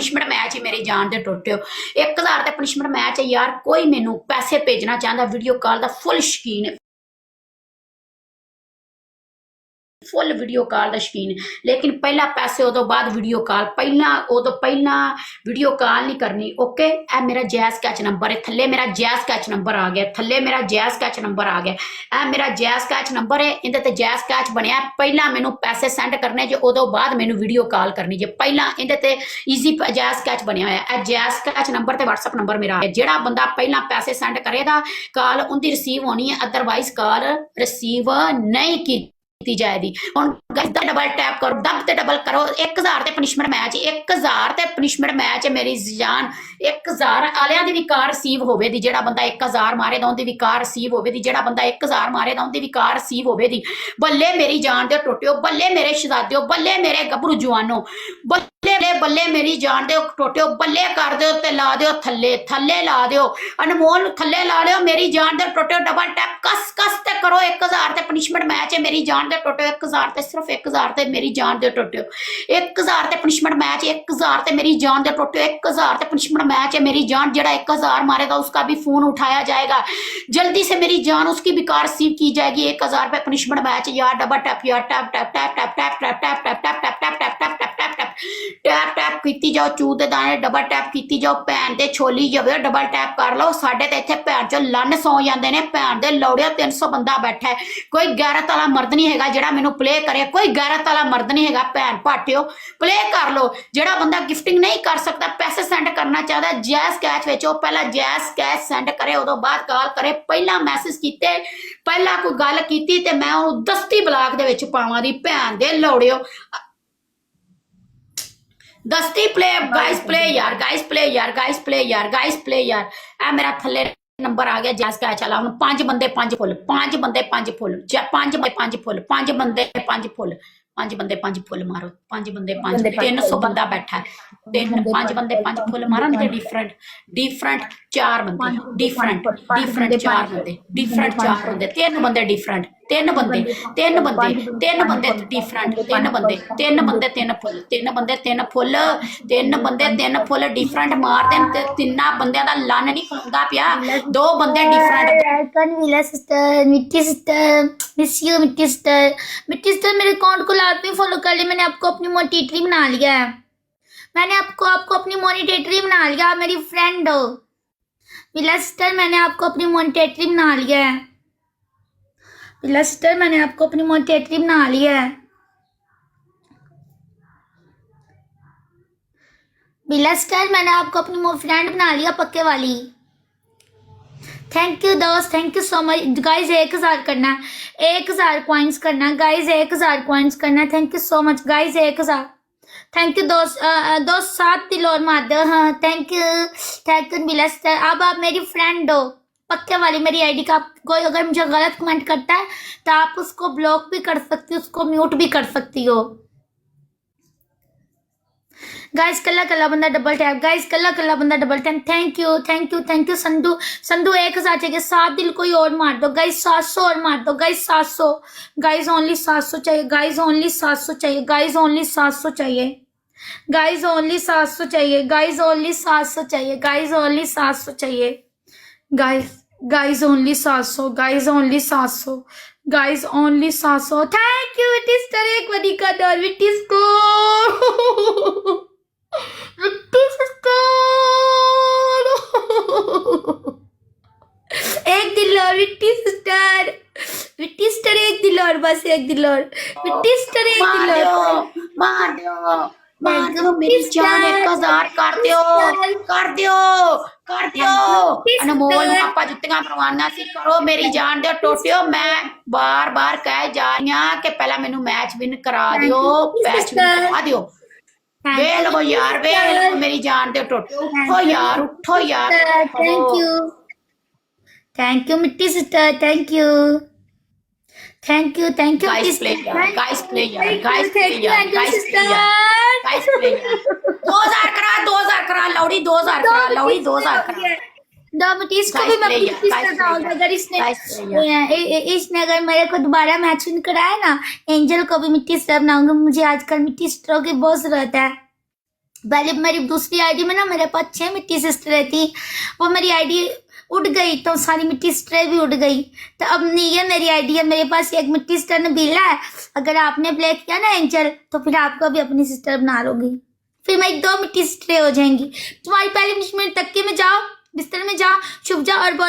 Punishment match ਹੀ ਮੇਰੀ ਜਾਨ ਦੇ ਟੁੱਟਿਓ 1000 ਤੇ ਪਨਿਸ਼ਮੈਂਟ ਮੈਚ ਹੈ ਯਾਰ। ਕੋਈ ਮੈਨੂੰ ਪੈਸੇ ਭੇਜਣਾ ਚਾਹੁੰਦਾ ਵੀਡੀਓ ਕਾਲ ਦਾ ਫੁੱਲ ਸ਼ੌਕੀਨ ਹੈ, ਫੁੱਲ ਵੀਡੀਓ ਕਾਲ ਦਾ ਸ਼ੌਕੀਨ, ਲੇਕਿਨ ਪਹਿਲਾਂ ਪੈਸੇ ਉਦੋਂ ਬਾਅਦ ਵੀਡੀਓ ਕਾਲ, ਪਹਿਲਾਂ ਵੀਡੀਓ ਕਾਲ ਨਹੀਂ ਕਰਨੀ। ਓਕੇ, ਇਹ ਮੇਰਾ ਜੈਜ਼ ਕੈਚ ਨੰਬਰ ਹੈ, ਥੱਲੇ ਮੇਰਾ ਜੈਜ਼ ਕੈਚ ਨੰਬਰ ਆ ਗਿਆ, ਥੱਲੇ ਮੇਰਾ ਜੈਜ਼ ਕੈਚ ਨੰਬਰ ਆ ਗਿਆ। ਇਹ ਮੇਰਾ ਜੈਜ਼ ਕੈਚ ਨੰਬਰ ਹੈ, ਇਹਦੇ ਤੇ ਜੈਜ਼ ਕੈਚ ਬਣਿਆ। ਪਹਿਲਾਂ ਮੈਨੂੰ ਪੈਸੇ ਸੈਂਡ ਕਰਨੇ ਜੇ, ਉਦੋਂ ਬਾਅਦ ਮੈਨੂੰ ਵੀਡੀਓ ਕਾਲ ਕਰਨੀ ਜੇ। ਪਹਿਲਾਂ ਇਹਦੇ ਤੇ ਈਜ਼ੀ ਜੈਜ਼ ਕੈਚ ਬਣਿਆ ਹੋਇਆ। ਇਹ ਜੈਜ਼ ਕੈਚ ਨੰਬਰ ਤੇ WhatsApp ਨੰਬਰ ਮੇਰਾ ਹੈ। ਜਿਹੜਾ ਬੰਦਾ ਪਹਿਲਾਂ ਪੈਸੇ ਸੈਂਡ ਕਰੇਗਾ ਕਾਲ ਉਹਦੀ ਰਿਸੀਵ ਹੋਣੀ ਹੈ, ਅਦਰਵਾਈਜ਼ ਕਾਲ ਰਿਸੀਵ ਨਹੀਂ ਕੀਤੀ ਜਾਏਗੀ। ਹੁਣ ਡਬਲ ਟੈਪ ਕਰੋ, ਦਬ ਤੇ ਡਬਲ ਕਰੋ। 1000 ਤੇ ਪਨਿਸ਼ਮੈਂਟ ਮੈਚ, 1000 ਤੇ ਪਨਿਸ਼ਮੈਂਟ ਮੈਚ ਮੇਰੀ ਜਾਨ। 1000 ਵਾਲਿਆਂ ਦੀ ਵੀ ਕਾਰ ਰਿਸੀਵ ਹੋਵੇ ਦੀ, ਜਿਹੜਾ ਬੰਦਾ 1000 ਮਾਰੇਗਾ ਉਹਦੀ ਵੀ ਕਾਰ ਰਿਸੀਵ ਹੋਵੇ ਦੀ, ਜਿਹੜਾ ਬੰਦਾ 1000 ਮਾਰੇਗਾ ਉਹਦੀ ਵੀ ਕਾਰ ਰਿਸੀਵ ਹੋਵੇ ਦੀ। ਬੱਲੇ ਮੇਰੀ ਜਾਨ ਦੇ ਟੁੱਟਿਓ, ਬੱਲੇ ਮੇਰੇ ਸ਼ਹਜ਼ਾਦਿਓ, ਬੱਲੇ ਮੇਰੇ ਗੱਭਰੂ ਜਵਾਨੋ, ਬੱਲੇ ਬੱਲੇ ਮੇਰੀ ਜਾਨ ਦੇ ਟੁੱਟਿਓ। ਬੱਲੇ ਕਰ ਦਿਓ ਤੇ ਲਾ ਦਿਓ ਥੱਲੇ, ਥੱਲੇ ਲਾ ਦਿਓ ਅਨਮੋਲ ਨੂੰ, ਥੱਲੇ ਲਾ ਲਿਓ ਮੇਰੀ ਜਾਨ ਦੇ ਟੁੱਟਿਓ। ਡਬਲ ਟੈਪ ਕਸ ਕਸ ਤੇ ਕਰੋ। 1000 ਤੇ ਪਨਿਸ਼ਮੈਂਟ ਮੈਚ ਹੈ ਮੇਰੀ ਜਾਨ ਦੇ ਟੁੱਟਿਓ। 1000 ਤੇ ਸਿਰਫ 1000 ਤੇ ਮੇਰੀ ਜਾਨ ਦੇ ਟੁੱਟਿਓ। 1000 ਤੇ ਪਨਿਸ਼ਮੈਂਟ मैच, 1000 ਤੇ ਮੇਰੀ जान दे टोटे। 1000 ਤੇ पनिशमेंट मैच है मेरी जान। जड़ा 1000 मारेगा उसका भी फोन उठाया जाएगा, जल्दी से मेरी जान उसकी भी कार रिसीव की जाएगी। 1000 रुपए पनिशमेंट मैच यार। डबल टैप यार, tap tap tap tap tap tap tap tap tap tap tap tap tap tap tap tap tap tap कीती जाओ। चूह दे दाने डबल टैप कीती जाओ। भैन दे छोली जावे डबल टैप कर लो। साडे ते इत्थे भैन चो लन्न सौ जांदे ने। भैन दे लौड़िया 300 बंदा बैठा है। कोई गैरत वाला मर्द नहीं हैगा जिहड़ा मैनू प्ले करे, कोई गैरत वाला मर्द नहीं हैगा। भैन भाटियो प्ले कर लो। जिहड़ा बंदा गिफ्टिंग नहीं कर सकता, पैसे सेंड करना चाहता, जैस कैच वेचो। पहला जैस कैच सेंड करे, उदों बाद कॉल करे। पहला मैसेज कीते, पहला कोई गल कीती ते मैं उहनूं दस्ती ब्लॉक दे विच पावां दी। भैन दे लौड़ियो दस्ती प्ले गाइस, प्ले यार गाइस, प्ले यार गाइस, प्ले यार गाइस, प्ले यार। ए मेरा थल्ले नंबर आ गया जैस कैच वाला। हुण 5 बंदे 5 फुल, 5 बंदे 5 फुल, 5 बंदे 5 फुल, 5 बंदे 5 फुल, 5 बंदे 5 फुल मारो। 5 बंदे 5, 300 बंदा बैठा है। 5 बंदे 5 फुल मारनगे। डिफरेंट डिफरेंट 4 बंदे, डिफरेंट डिफरेंट 4 बंदे, डिफरेंट 4 बंदे, 3 बंदे डिफरेंट, 3 बंदे 3 बंदे 3 बंदे डिफरेंट, 3 बंदे 3 बंदे 3 फुल, 3 बंदे 3 फुल, 3 बंदे 3 फुल डिफरेंट मार देन ते तिन्ना बंदियां दा लन नहीं खलोंदा पिया। 2 बंदे डिफरेंट। मिला सिस्टर, मिट्टी सिस्टर, मिस यू मिट्टी सिस्टर। मिट्टी सिस्टर मेरे अकाउंट को लास्ट में फॉलो कर लिया। मैंने आपको अपनी मोनिटेटरी बना लिया है। मैंने आपको अपनी मोनिटेटरी बना लिया। आप मेरी फ्रेंड हो मिला सिस्टर। मैंने आपको अपनी मोनिटेटरी बना लिया है। मिला सिस्टर मैंने आपको अपनी मोनिटेटरी बना लिया है। मिला सिस्टर मैंने आपको अपनी फ्रेंड बना लिया पक्के वाली। थैंक यू दोस्त, thank you so much guys. 1000 करना, 1000 कॉइन्स करना गाइज, 1000 कॉइन्स करना। Thank you so much guys. 1000 thank you दोस्त। दोस्त 7 दिल और मार दो। हाँ थैंक यू मिला सिस्टर। अब आप मेरी फ्रेंड हो पक्के वाली। मेरी आईडी का कोई अगर मुझे गलत कमेंट करता है तो आप उसको ब्लॉक भी कर सकती हो, उसको म्यूट भी कर सकती हो। गाइस कल्ला कल्ला बंदा डबल टैप, गाइस कल्ला कल्ला बंदा double tap. Thank you thank you thank you Sandhu. Sandhu 1000 चाहिए। 7 दिल कोई और मार दो गाइस। 700 और मार दो गाइस। 700 गाइस, ओनली 700 चाहिए गाइस। ओनली 700 चाहिए गाइस। ओनली 700 चाहिए गाइस। ओनली 700 चाहिए गाइस। ओनली 700 चाहिए गाइस। ओनली 700 चाहिए guys. Guys only 700 guys. Only 700 guys. Only 700। Thank you it is तर एक बड़ी का डर इट इज को एक दिल और विट्टी सिस्टर, विट्टी सिस्टर एक दिल और, बस एक दिल और विट्टी सिस्टर एक दिल और। मार दो मेरी जान। 1000 कर दियो कर दियो कर दियो। अनमोल नूं आपां जुत्तियां परवाना सी। करो मेरी जान दे टोटियो। मैं बार बार कह जा रही हां कि पहला मैनू मैच विन करा दियो, मैच विन करा दियो। वे लो यार, वे लो मेरी जान दे टोटियो। उठो यार, उठो यार। थैंक यू मिट्टी sister. Thank you thank you thank you guys play यार, गाइस प्ले यार, गाइस प्ले यार, गाइस प्ले यार, गाइस प्ले यार। 2000 करा, 2000 करा लौड़ी, 2000 करा लौड़ी, 2000 करा। डॉमिटिस को भी मैं प्रैक्टिस करता हूँ। अगर इसने अगर मेरे को दोबारा मैच विन कराया ना, एंजल को भी मिट्टी सिस्टर बनाऊंगा। मुझे आजकल मिट्टी सिस्टरों की बहुत जरूरत है। पहले मेरी दूसरी आईडी में ना मेरे पास 6 मिट्टी सिस्टरें थी, वो मेरी आईडी उड़ गई तो सारी मिट्टी सिस्टरें भी उड़ गई। तो अब नहीं है मेरी आईडी है, मेरे पास एक मिट्टी सिस्टर नबीला है। अगर आपने प्ले किया ना एंजल तो फिर आपको भी अपनी सिस्टर बना लोगी, फिर मेरी 2 मिट्टी सिस्टरें हो जाएंगी। तुम्हारी पहली मिनट तक के में जाओ, बिस्तर में जाओ, छुप जाओ और बोलो